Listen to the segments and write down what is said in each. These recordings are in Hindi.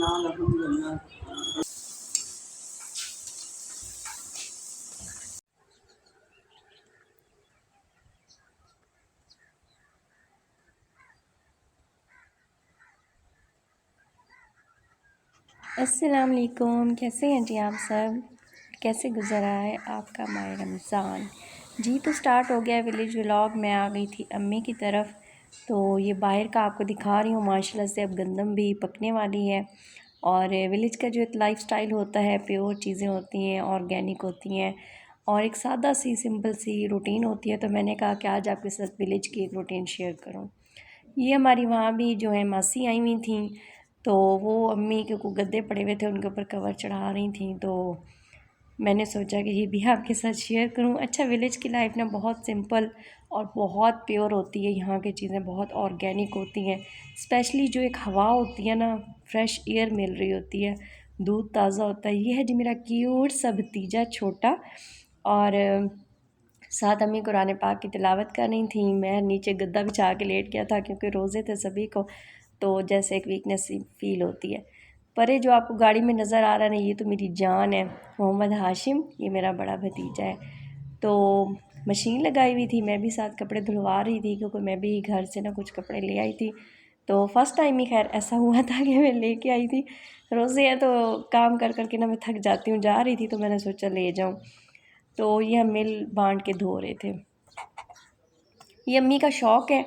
अस्सलाम वालेकुम, कैसे हैं जी आप सब? कैसे गुज़र रहा है आपका माह रमज़ान? जी तो स्टार्ट हो गया विलेज व्लॉग। मैं आ गई थी अम्मी की तरफ, तो ये बाहर का आपको दिखा रही हूँ। माशाल्लाह से अब गंदम भी पकने वाली है। और विलेज का जो एक लाइफस्टाइल होता है, प्योर चीज़ें होती हैं, ऑर्गेनिक होती हैं और एक सादा सी सिंपल सी रूटीन होती है। तो मैंने कहा कि आज आपके साथ विलेज की एक रूटीन शेयर करूँ। ये हमारी वहाँ भी जो है मासी आई हुई थी, तो वो अम्मी के को गद्दे पड़े हुए थे, उनके ऊपर कवर चढ़ा रही थी। तो मैंने सोचा कि ये भी आपके साथ शेयर करूं। अच्छा, विलेज की लाइफ ना बहुत सिंपल और बहुत प्योर होती है। यहाँ की चीज़ें बहुत ऑर्गेनिक होती हैं। स्पेशली जो एक हवा होती है ना, फ्रेश एयर मिल रही होती है, दूध ताज़ा होता है। ये है जी मेरा क्यूट सा भतीजा छोटा। और साथ अम्मी कुरान पाक की तिलावत कर रही थी। मैं नीचे गद्दा बिछा के लेट गया था क्योंकि रोज़े थे सभी को, तो जैसे एक वीकनेस फील होती है। पर ये जो आपको गाड़ी में नज़र आ रहा है ना, ये तो मेरी जान है, मोहम्मद हाशिम। ये मेरा बड़ा भतीजा है। तो मशीन लगाई हुई थी, मैं भी साथ कपड़े धुलवा रही थी क्योंकि मैं भी घर से ना कुछ कपड़े ले आई थी। तो फ़र्स्ट टाइम ही खैर ऐसा हुआ था कि मैं लेके आई थी। रोज़े हैं तो काम कर कर के ना मैं थक जाती हूँ। जा रही थी तो मैंने सोचा ले जाऊँ। तो ये हम मिल बांट के धो रहे थे। ये अम्मी का शौक़ है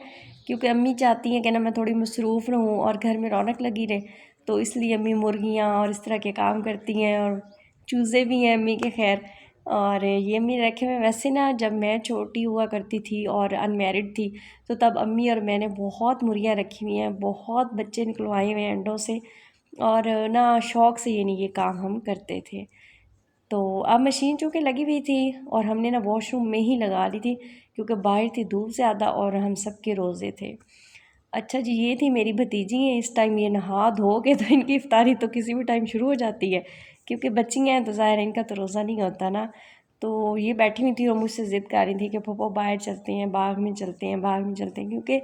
क्योंकि अम्मी चाहती हैं कि ना मैं थोड़ी मसरूफ़ रहूँ और घर में रौनक लगी रहे। तो इसलिए अम्मी मुर्गियाँ और इस तरह के काम करती हैं, और चूज़े भी हैं अम्मी के खैर। और ये अम्मी रखे हुए। वैसे ना जब मैं छोटी हुआ करती थी और अनमैरिड थी, तो तब अम्मी और मैंने बहुत मुर्गियाँ रखी हुई हैं, बहुत बच्चे निकलवाए हुए हैं अंडों से। और ना शौक़ से ये काम हम करते थे। तो अब मशीन चूँकि लगी हुई थी और हमने ना वॉशरूम में ही लगा ली थी क्योंकि बाहर थी धूप ज़्यादा और हम सब के रोज़े थे। अच्छा जी, ये थी मेरी भतीजी हैं। इस टाइम ये नहा धो के तो इनकी इफ्तारी तो किसी भी टाइम शुरू हो जाती है क्योंकि बच्चियाँ हैं तो ज़ाहिर है इनका तो रोज़ा नहीं होता ना। तो ये बैठी हुई थी और मुझसे ज़िद कर रही थी कि फूफो बाहर चलते हैं, बाग में चलते हैं, बाग में चलते हैं, क्योंकि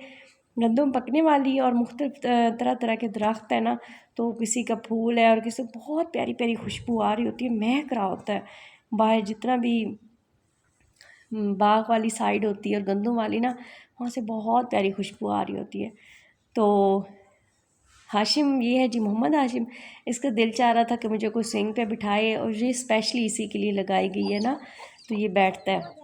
गंदम पकने वाली है और मुख्तलिफ तरह तरह के दरख्त है ना। तो किसी का फूल है और किसी बहुत प्यारी प्यारी खुशबू आ रही होती है, महक रहा होता है बाहर। जितना भी बाग वाली साइड होती है और गंदम वाली ना, वहाँ से बहुत प्यारी खुशबू आ रही होती है। तो हाशिम, ये है जी मोहम्मद हाशिम। इसका दिल चाह रहा था कि मुझे कोई स्विंग पे बिठाए, और ये स्पेशली इसी के लिए लगाई गई है ना, तो ये बैठता है।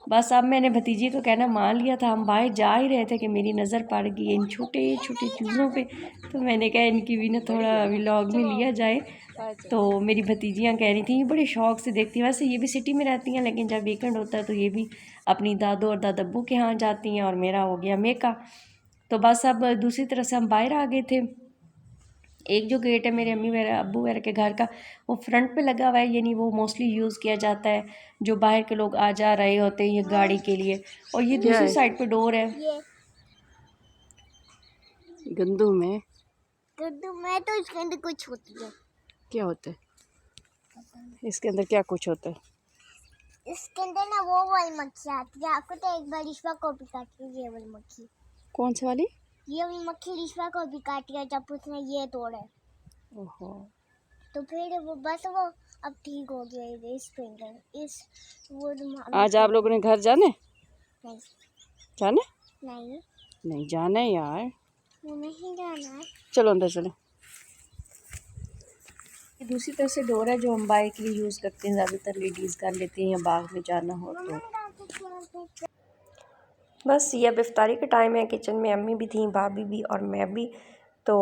बस अब मैंने भतीजी को कहना मान लिया था। हम बाहर जा ही रहे थे कि मेरी नज़र पड़ गई इन छोटे छोटे चूज़ों पे। तो मैंने कहा इनकी भी ना थोड़ा व्लॉग में लिया जाए। तो मेरी भतीजियाँ कह रही थी, ये बड़े शौक़ से देखती हैं। वैसे ये भी सिटी में रहती हैं, लेकिन जब वीकेंड होता है तो ये भी अपनी दादो और दादब्बू के यहाँ जाती हैं, और मेरा हो गया मेका। तो बस अब दूसरी तरफ से हम बाहर आ गए थे। एक जो गेट है मेरे अम्मी वगैरह अब्बू वगैरह के घर का, वो फ्रंट पे लगा हुआ है, यानी वो मोस्टली यूज़ किया जाता है जो बाहर के लोग आ जा रहे होते हैं ये गाड़ी के लिए। और ये दूसरी साइड पे डोर है। गंदू में तो इसके अंदर कुछ होती है। क्या होता है इसके अंदर? क्या कुछ होता है इसके अंदर ना वो वाली मक्खी आती है। आपको तो एक बार रिश्वा को भी काटी है ये वाली मक्खी। कौन सी वाली? ये वाली मक्खी रिश्वा को भी काटी है जब उसने ये तोड़े। ओहो। तो फिर वो बस वो अब ठीक हो गया। इस फिंगर इस वो आज आप लोगों ने घर जाने? नहीं जाने? नहीं नहीं जाना है यार। वो नहीं जाना है। चलो अंदर चलो। दूसरी तरफ से डोर है जो हम बाइक के लिए यूज़ करते हैं, ज़्यादातर लेडीज़ कर लेती हैं या बाग में जाना हो तो। बस ये अब इफ्तारी का टाइम है। किचन में अम्मी भी थी, भाभी भी और मैं भी। तो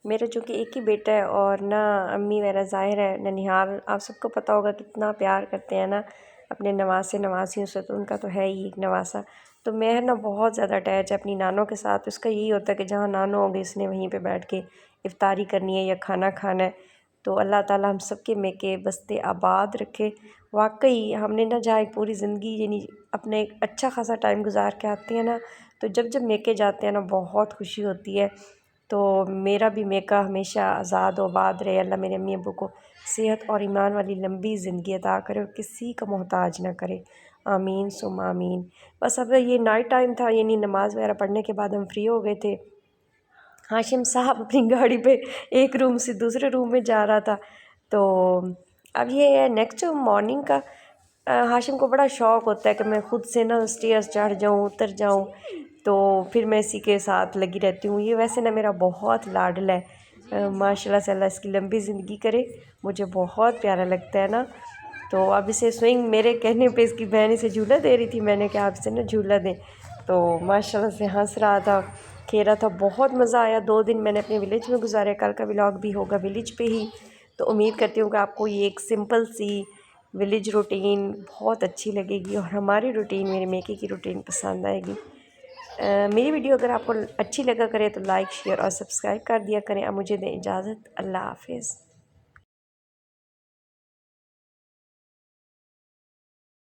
मेरा चूँकि एक ही बेटा है, और ना अम्मी मेरा ज़ाहिर है ननिहाल, आप सबको पता होगा कितना प्यार करते हैं ना अपने नवासे नवासियों से, तो उनका तो है ही एक नवासा। तो मैं ना बहुत ज़्यादा अटैच है अपनी नानों के साथ। उसका यही होता है कि जहाँ नानो होगी इसने वहीं पे बैठ के इफ्तारी करनी है या खाना खाना है। तो अल्लाह ताला हम सब के मेके बस्ते आबाद रखे। वाकई हमने ना जहाँ एक पूरी ज़िंदगी यानी अपने एक अच्छा खासा टाइम गुजार के आते हैं ना, तो जब जब मेके जाते हैं ना बहुत खुशी होती है। तो मेरा भी मेका हमेशा आज़ाद व आबाद रहे। अल्लाह मेरे अम्मी अब्बू को सेहत और ईमान वाली लंबी ज़िंदगी अता करे और किसी का मोहताज ना करे। आमीन सुम आमीन। बस अब ये नाइट टाइम था, यानी नमाज़ वगैरह पढ़ने के बाद हम फ्री हो गए थे। हाशिम साहब अपनी गाड़ी पे एक रूम से दूसरे रूम में जा रहा था। तो अब ये है नेक्स्ट मॉर्निंग का। हाशिम को बड़ा शौक़ होता है कि मैं ख़ुद से ना स्टेयर्स चढ़ जाऊँ उतर जाऊँ, तो फिर मैं इसी के साथ लगी रहती हूँ। ये वैसे ना मेरा बहुत लाडला है, माशाल्लाह से अल्लाह इसकी लंबी ज़िंदगी करे, मुझे बहुत प्यारा लगता है ना। तो अब इसे स्विंग मेरे कहने पे इसकी बहन इसे झूला दे रही थी, मैंने कहा आप इसे ना झूला दें, तो माशाल्लाह से हंस रहा था, खेल रहा था, बहुत मज़ा आया। 2 दिन मैंने अपने विलेज में गुजारे, कल का व्लॉग भी होगा विलेज पे ही। तो उम्मीद करती हूँ कि आपको ये एक सिंपल सी विलेज रूटीन बहुत अच्छी लगेगी और हमारी रूटीन, मेरे मेके की रूटीन पसंद आएगी। मेरी वीडियो अगर आपको अच्छी लगा करे तो लाइक शेयर और सब्सक्राइब कर दिया करें। अब मुझे दें इजाज़त, अल्लाह हाफिज़।